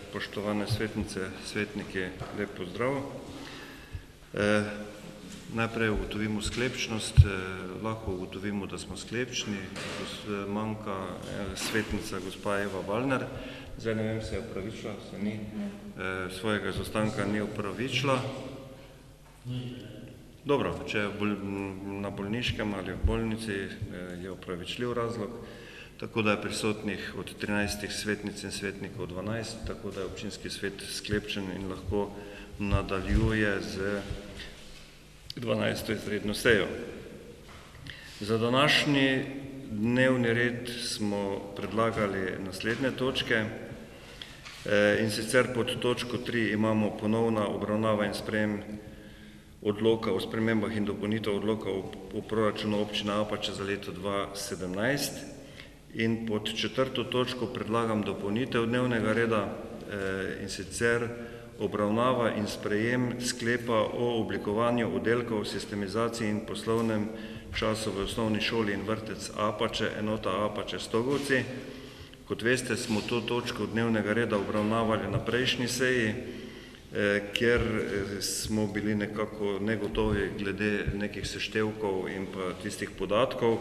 Spoštovane svetnice, svetniki, lep pozdrav. Najprej ugotovimo sklepčnost, lahko ugotovimo, da smo sklepčni, manjka svetnica gospa Eva Balner, zdaj ne vem, se je opravičila, se ni, svojega izostanka ni opravičila. Dobro, če je na bolniškem ali v bolnici, je opravičljiv razlog, tako da je prisotnih od 13 svetnic in svetnikov 12, tako da je občinski svet sklepčen in lahko nadaljuje z 12. izredno sejo. Za današnji dnevni red smo predlagali naslednje točke, in sicer pod točko 3 imamo ponovna obravnava in sprejem odloka o spremembah in dopolnitev odloka o proračunu občine Apače za leto 2017 in pod četrto točko predlagam dopolnitev dnevnega reda, in sicer obravnava in sprejem sklepa o oblikovanju oddelka o sistemizaciji in poslovnem času v osnovni šoli in vrtec Apače, enota Apače Stogovci. Kot veste, smo to točko dnevnega reda obravnavali na prejšnji seji, kjer smo bili nekako negotovi glede nekih seštevkov in pa tistih podatkov.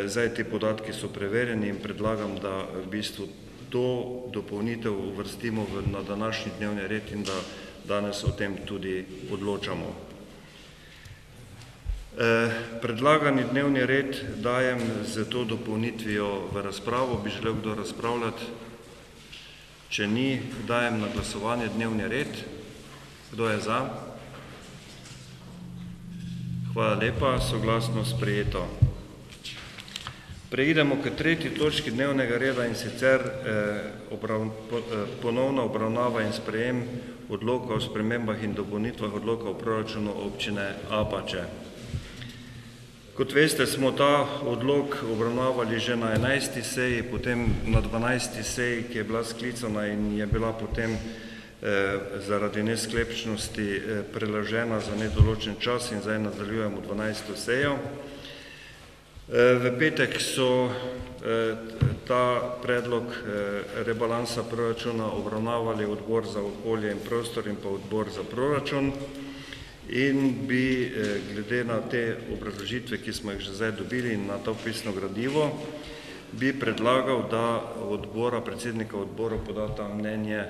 Zdaj ti podatki so preverjeni in predlagam, da v bistvu to dopolnitev uvrstimo na današnji dnevni red in da danes o tem tudi odločamo. Predlagani dnevni red dajem z to dopolnitvijo v razpravo. Bi želel kdo razpravljati? Če ni, dajem na glasovanje dnevni red. Kdo je za? Hvala lepa, soglasno sprejeto. Preidemo k tretji točki dnevnega reda in sicer ponovna obravnava in sprejem odloka o spremembah in dopolnitvah odloka o proračunu občine Apače. Kot veste, smo ta odlok obravnavali že na 11. seji, potem na 12. seji, ki je bila sklicana in je bila potem zaradi nesklepčnosti preložena za nedoločen čas in zdaj nadaljujemo 12. sejo. V petek so ta predlog rebalansa proračuna obravnavali odbor za okolje in prostor in pa odbor za proračun in bi glede na te obrazložitve, ki smo jih že zdaj dobili in na to pisno gradivo, bi predlagal, da predsednika odbora podata mnenje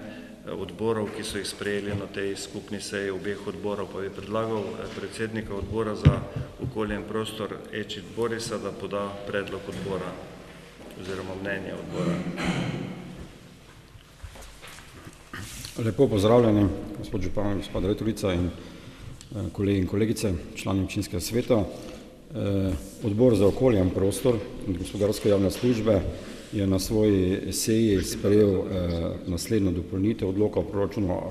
odborov, ki so jih sprejeli na tej skupni seji obeh odborov, pa bi predlagal predsednika odbora za okolje in prostor Ečit Borisa, da poda predlog odbora oziroma mnenje odbora. Lepo pozdravljeni, gospod župan, gospod direktorica in kolegi in kolegice, člani občinskega sveta. Odbor za okolje in prostor in gospodarske javne službe je na svoji seji sprejel naslednjo dopolnitev odloka o proračunu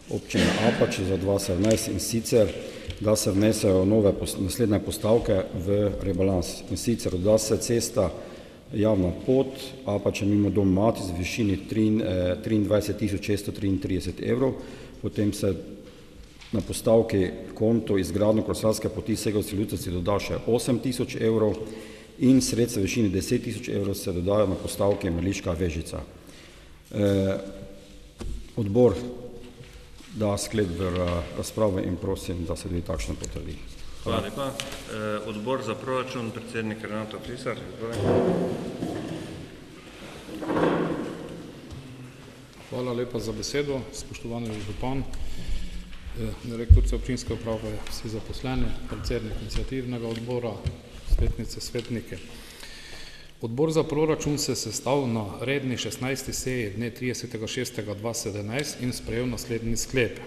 občine Apače za 2017 in sicer, da se vnesejo naslednje postavke v rebalans. In sicer doda se cesta javna pot Apače mimo dom Matic v višini 23.633 evrov, potem se na postavki konto izgradnjo kolesarske poti Segovci-Lutkovci doda še 8.000 evrov in sredstva v višini 10.000 evrov se dodajo na postavki Mrliška Vežica. Odbor da sklep v razpravo in prosim, da se tudi takšno potrdi. Hvala lepa. Odbor za proračun, predsednik Renato Klisar. Hvala lepa za besedo, spoštovani župan, direktorica občinske uprave, vsi zaposleni, predsednik iniciativnega odbora, svetnice, svetnike. Odbor za proračun se sestal na redni 16. seji dne 30.6.2017 in sprejel naslednji sklep.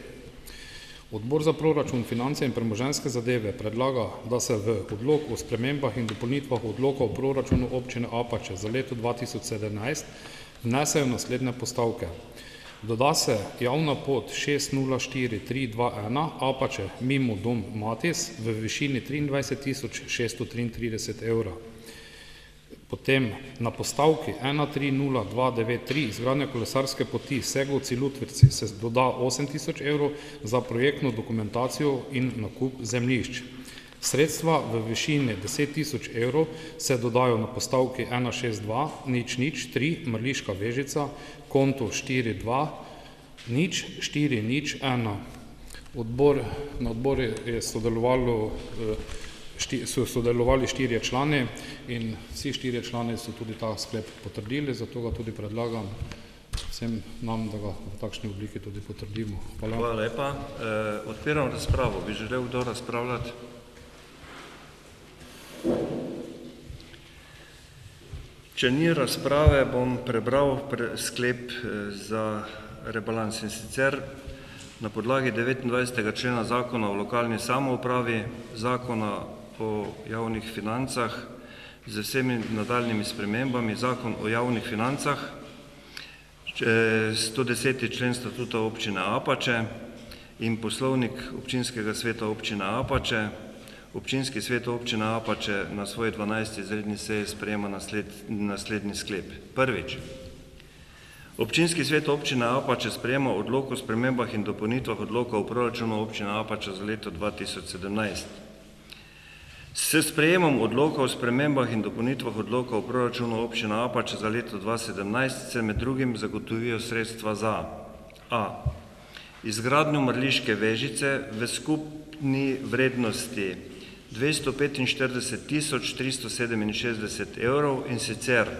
Odbor za proračun, finance in premoženjske zadeve predlaga, da se v odlok o spremembah in dopolnitvah odloka o proračunu občine Apače za leto 2017 vnesejo naslednje postavke. Doda se javna pot 604321 Apače mimo dom Matic v višini 23.633 evra. Potem na postavki 130293 izgradnja kolesarske poti Segovci-Lutkovci se doda 8.000 evrov za projektno dokumentacijo in nakup zemljišč. Sredstva v višini 10.000 evrov se dodajo na postavki 162003 Mrliška Vežica, konto 42 0401. Na odboru so sodelovali 4 člani in vsi 4 člani so tudi ta sklep potrdili, zato ga tudi predlagam vsem nam, da ga v takšni obliki tudi potrdimo. Hvala. Hvala lepa. Odpiram razpravo. Bi želel kdo razpravljati? Če ni razprave, bom prebral sklep za rebalans, in sicer na podlagi 29. člena Zakona o lokalni samoupravi, Zakona o javnih financah z vsemi nadaljnjimi spremembami, Zakon o javnih financah, 110. člen statuta občine Apače in poslovnik občinskega sveta občine Apače. Občinski svet občine Apače na svoji 12. izredni seji sprejema naslednji sklep. Prvič. Občinski svet občine Apače sprejema odlok o spremembah in dopolnitvah odloka o proračunu občine Apače za leto 2017. S sprejemom odloka o spremembah in dopolnitvah odloka o proračunu občine Apače za leto 2017 se med drugim zagotovijo sredstva za a. izgradnjo Mrliške vežice v skupni vrednosti 245.367 evrov, in sicer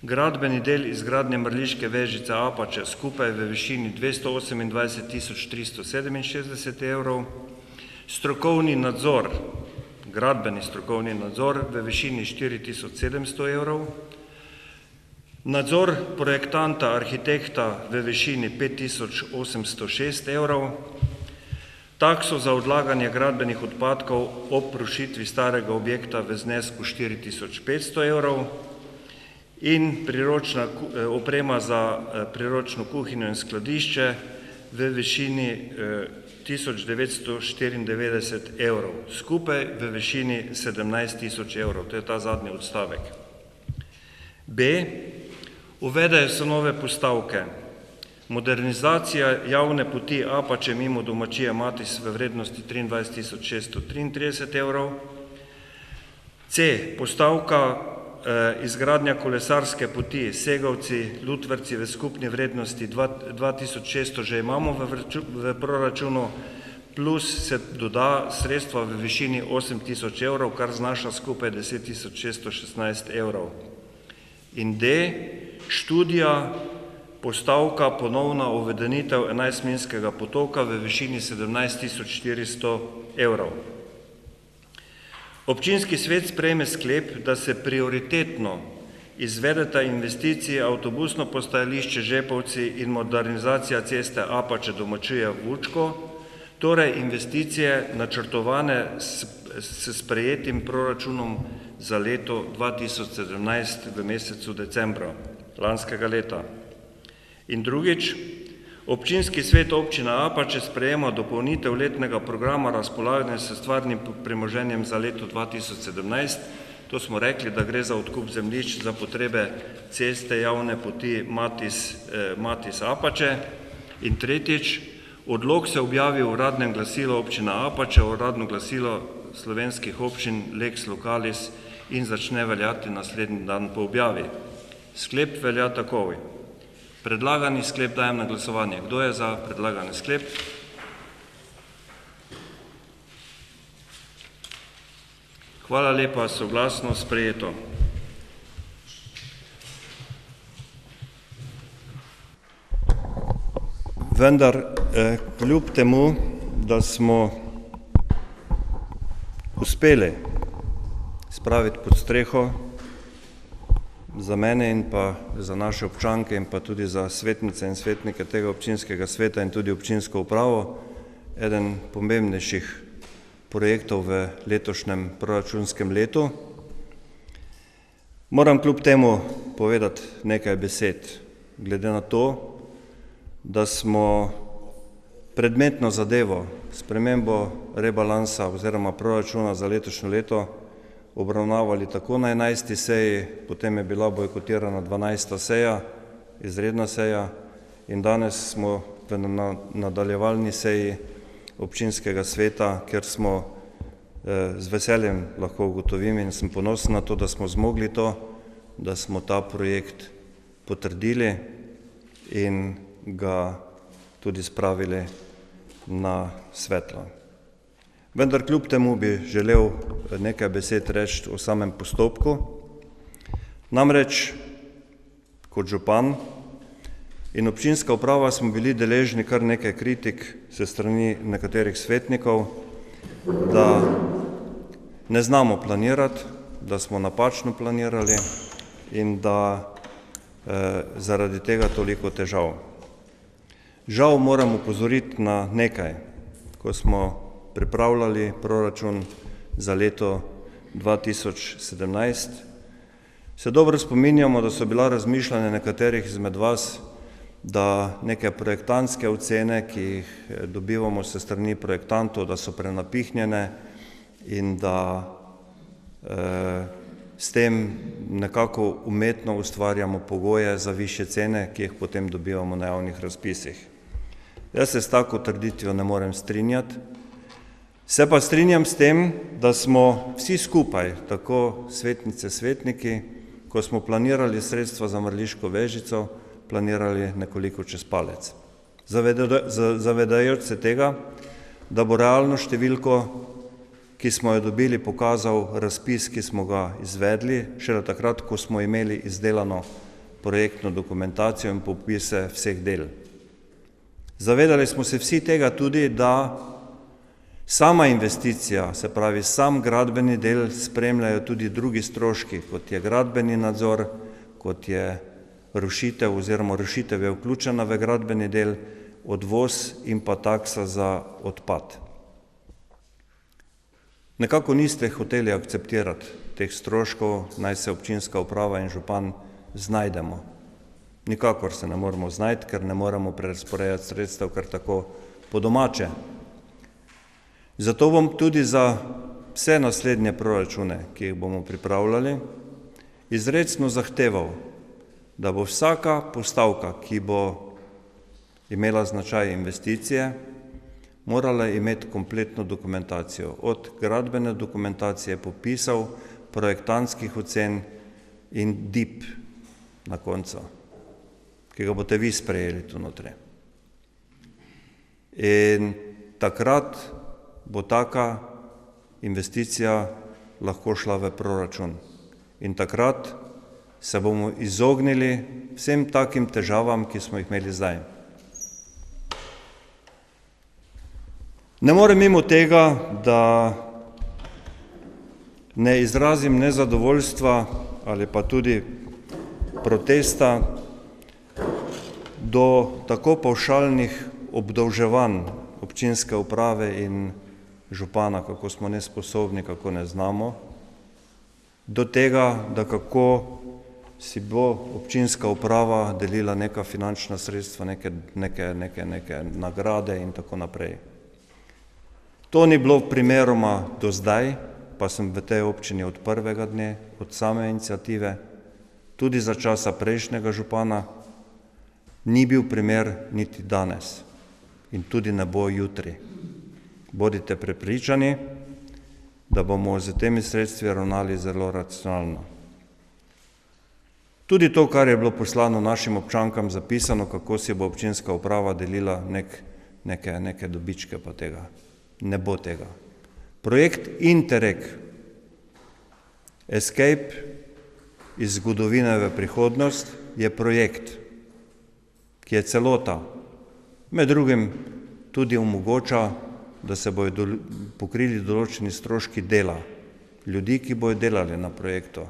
gradbeni del izgradnje Mrliške vežice Apače skupaj v višini 228.367 evrov, strokovni nadzor, gradbeni strokovni nadzor v višini 4.700 evrov, nadzor projektanta arhitekta v višini 5.806 evrov, takso za odlaganje gradbenih odpadkov ob rušitvi starega objekta v znesku 4.500 evrov in oprema za priročno kuhinjo in skladišče v višini 1994 evrov, skupaj v višini 17.000 evrov. To je ta zadnji odstavek. B. Uvedejo se nove postavke. Modernizacija javne poti Apače mimo domačije Matis v vrednosti 23.633 evrov. C. Postavka izgradnja kolesarske poti Segovci-Lutvrci v skupni vrednosti 2600 že imamo v proračunu, plus se doda sredstva v višini 8000 evrov, kar znaša skupaj 10.616 evrov. In D. Študija postavka ponovna uvedenitev 11-minskega potoka v višini 17.400 evrov. Občinski svet sprejme sklep, da se prioritetno izvedeta investicije avtobusno postajališče Žepovci in modernizacija ceste Apače-Domačija-Vučko, torej investicije načrtovane s sprejetim proračunom za leto 2017 v mesecu decembru lanskega leta. In drugič, občinski svet občine Apače sprejema dopolnitev letnega programa razpolaganja s stvarnim premoženjem za leto 2017. To smo rekli, da gre za odkup zemljišč za potrebe ceste javne poti Matis Apače. In tretjič, odlok se objavi v uradnem glasilu občine Apače, uradno glasilo slovenskih občin Lex Localis, in začne veljati naslednji dan po objavi. Sklep velja takoj. Predlagani sklep dajem na glasovanje. Kdo je za predlagani sklep? Hvala lepa, soglasno sprejeto. Vendar, kljub temu, da smo uspeli spraviti pod streho za mene in pa za naše občanke in pa tudi za svetnice in svetnike tega občinskega sveta in tudi občinsko upravo, eden pomembnejših projektov v letošnjem proračunskem letu. Moram kljub temu povedati nekaj besed, glede na to, da smo predmetno zadevo, spremembo rebalansa oziroma proračuna za letošnje leto obravnavali tako na 11. seji, potem je bila bojkotirana 12. seja, izredna seja, in danes smo na nadaljevalni seji občinskega sveta, kjer smo z veseljem lahko ugotovim in sem ponosen na to, da smo zmogli to, da smo ta projekt potrdili in ga tudi spravili na svetlo. Vendar kljub temu bi želel nekaj besed reči o samem postopku. Namreč, kot župan in občinska uprava smo bili deležni kar nekaj kritik se strani nekaterih svetnikov, da ne znamo planirati, da smo napačno planirali in da zaradi tega toliko težav. Žal moram opozoriti na nekaj. Ko smo pripravljali proračun za leto 2017, se dobro spominjamo, da so bila razmišljanja nekaterih izmed vas, da neke projektantske ocene, ki jih dobivamo se strani projektantov, da so prenapihnjene in da s tem nekako umetno ustvarjamo pogoje za višje cene, ki jih potem dobivamo na javnih razpisih. Jaz se s tako trditvijo ne morem strinjati. Se pa strinjam s tem, da smo vsi skupaj, tako svetnice, svetniki, ko smo planirali sredstva za Mrliško Vežico, planirali nekoliko čez palec. Zavedajoč se tega, da bo realno številko, ki smo jo dobili, pokazal razpis, ki smo ga izvedli, šele takrat, ko smo imeli izdelano projektno dokumentacijo in popise vseh del. Zavedali smo se vsi tega tudi, da sama investicija, se pravi sam gradbeni del, spremljajo tudi drugi stroški, kot je gradbeni nadzor, kot je rušitev oziroma rušitev je vključena v gradbeni del, odvoz in pa taksa za odpad. Nekako niste hoteli akceptirati teh stroškov, naj se občinska uprava in župan znajdemo. Nikakor se ne moramo znajti, ker ne moramo prerazporejati sredstev kar tako po domače. Zato bom tudi za vse naslednje proračune, ki jih bomo pripravljali, izrecno zahteval, da bo vsaka postavka, ki bo imela značaj investicije, morala imeti kompletno dokumentacijo, od gradbene dokumentacije, popisov, projektantskih ocen in DIP na koncu, ki ga boste vi sprejeli tu notri. In takrat bo taka investicija lahko šla v proračun. In takrat se bomo izognili vsem takim težavam, ki smo jih imeli zdaj. Ne morem mimo tega, da ne izrazim nezadovoljstva ali pa tudi protesta do tako pavšalnih obdolževanj občinske uprave in župana, kako smo nesposobni, kako ne znamo, do tega, da kako si bo občinska uprava delila neka finančna sredstva, neke nagrade in tako naprej. To ni bilo primeroma do zdaj, pa sem v tej občini od prvega dne, od same iniciative, tudi za časa prejšnjega župana, ni bil primer niti danes in tudi ne bo jutri. Bodite prepričani, da bomo z temi sredstvi ravnali zelo racionalno. Tudi to, kar je bilo poslano našim občankam zapisano, kako si bo občinska uprava delila neke dobičke, pa tega. Ne bo tega. Projekt Interreg, Escape iz zgodovine v prihodnost, je projekt, ki je celota. Med drugim tudi omogoča, da se bodo pokrili določeni stroški dela, ljudi, ki bodo delali na projektu.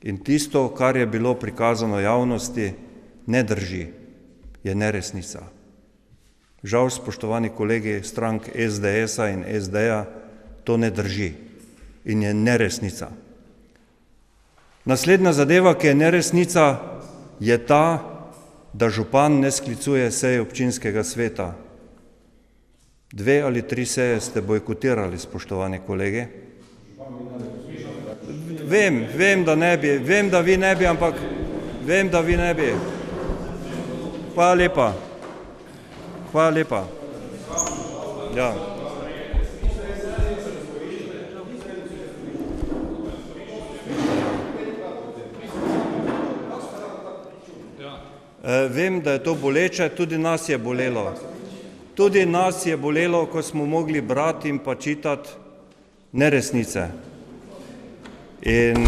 In tisto, kar je bilo prikazano javnosti, ne drži, je neresnica. Žal, spoštovani kolegi strank SDS-a in SD-ja, to ne drži in je neresnica. Naslednja zadeva, ki je neresnica, je ta, da župan ne sklicuje seje občinskega sveta. 2 ali 3 seje ste bojkotirali, spoštovani kolegi. Vem, da ne bi, vem, da vi ne bi, ampak vem, da vi ne bi. Hvala lepa. Hvala lepa. Ja. Vem, da je to boleče, tudi nas je bolelo. Tudi nas je bolelo, ko smo mogli brati in pa čitati neresnice. In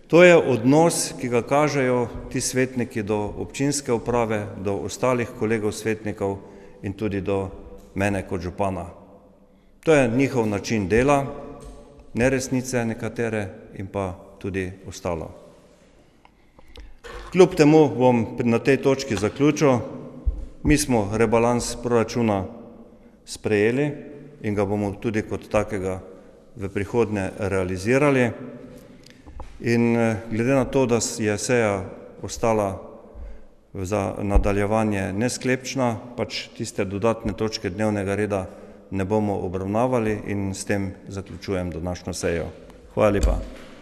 to je odnos, ki ga kažejo ti svetniki do občinske uprave, do ostalih kolegov svetnikov in tudi do mene kot župana. To je njihov način dela, neresnice nekatere in pa tudi ostalo. Kljub temu bom na tej točki zaključil. Mi smo rebalans proračuna sprejeli in ga bomo tudi kot takega v prihodnje realizirali. In glede na to, da je seja ostala za nadaljevanje nesklepčna, pač tiste dodatne točke dnevnega reda ne bomo obravnavali in s tem zaključujem današnjo sejo. Hvala lepa.